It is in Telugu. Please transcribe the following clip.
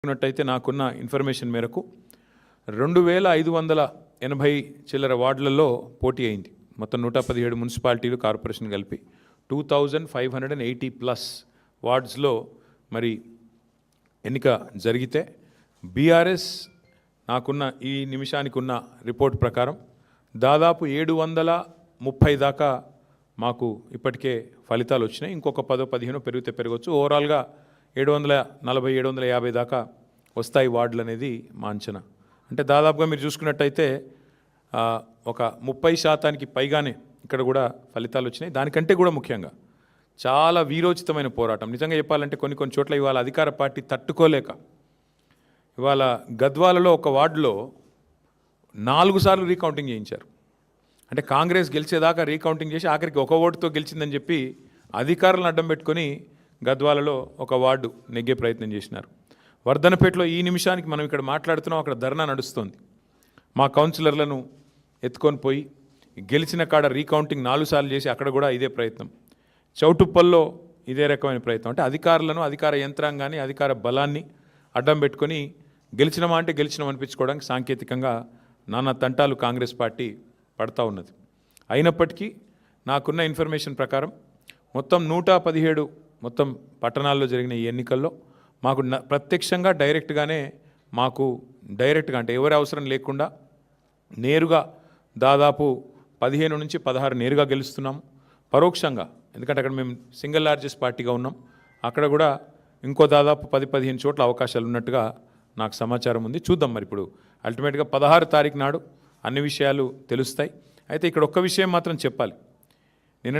చూసుకున్నట్టయితే నాకున్న ఇన్ఫర్మేషన్ మేరకు 2580 చిల్లర వార్డులలో పోటీ అయింది. మొత్తం 117 మున్సిపాలిటీలు కార్పొరేషన్ కలిపి 2580+ వార్డ్స్లో మరి ఎన్నిక జరిగితే బీఆర్ఎస్ నాకున్న ఈ నిమిషానికి ఉన్న రిపోర్ట్ ప్రకారం దాదాపు 730 దాకా మాకు ఇప్పటికే ఫలితాలు వచ్చినాయి. ఇంకొక 10-15 పెరిగితే పెరగవచ్చు. ఓవరాల్గా 740-750 దాకా వస్తాయి వార్డులు అనేది మా అంచనా. అంటే దాదాపుగా మీరు చూసుకున్నట్టయితే ఒక 30% పైగానే ఇక్కడ కూడా ఫలితాలు వచ్చినాయి. దానికంటే కూడా ముఖ్యంగా చాలా వీరోచితమైన పోరాటం. నిజంగా చెప్పాలంటే కొన్ని చోట్ల ఇవాళ అధికార పార్టీ తట్టుకోలేక ఇవాళ గద్వాలలో ఒక వార్డులో 4 సార్లు రీకౌంటింగ్ చేయించారు. అంటే కాంగ్రెస్ గెలిచేదాకా రీకౌంటింగ్ చేసి ఆఖరికి ఒక ఓటుతో గెలిచిందని చెప్పి అధికారులను అడ్డం పెట్టుకొని గద్వాలలో ఒక వార్డు నెగ్గే ప్రయత్నం చేసినారు. వర్ధనపేటలో ఈ నిమిషానికి మనం ఇక్కడ మాట్లాడుతున్నాం, అక్కడ ధర్నా నడుస్తుంది. మా కౌన్సిలర్లను ఎత్తుకొని పోయి గెలిచిన కాడ రీకౌంటింగ్ 4 సార్లు చేసి అక్కడ కూడా ఇదే ప్రయత్నం. చౌటుప్పల్లో ఇదే రకమైన ప్రయత్నం. అంటే అధికారులను, అధికార యంత్రాంగాన్ని, అధికార బలాన్ని అడ్డం పెట్టుకొని గెలిచినమా అంటే గెలిచినాం అనిపించుకోవడానికి సాంకేతికంగా నానా తంటాలు కాంగ్రెస్ పార్టీ పడతా ఉన్నది. అయినప్పటికీ నాకున్న ఇన్ఫర్మేషన్ ప్రకారం మొత్తం 117 మొత్తం పట్టణాల్లో జరిగిన ఈ ఎన్నికల్లో మాకు ప్రత్యక్షంగా డైరెక్ట్గానే అంటే ఎవరి అవసరం లేకుండా నేరుగా దాదాపు 15 నుంచి 16 నేరుగా గెలుస్తున్నాము. పరోక్షంగా, ఎందుకంటే అక్కడ మేము సింగిల్ లార్జెస్ట్ పార్టీగా ఉన్నాం, అక్కడ కూడా ఇంకో దాదాపు 10-15 చోట్ల అవకాశాలు ఉన్నట్టుగా నాకు సమాచారం ఉంది. చూద్దాం మరి ఇప్పుడు అల్టిమేట్గా 16 తారీఖు నాడు అన్ని విషయాలు తెలుస్తాయి. అయితే ఇక్కడ ఒక్క విషయం మాత్రం చెప్పాలి.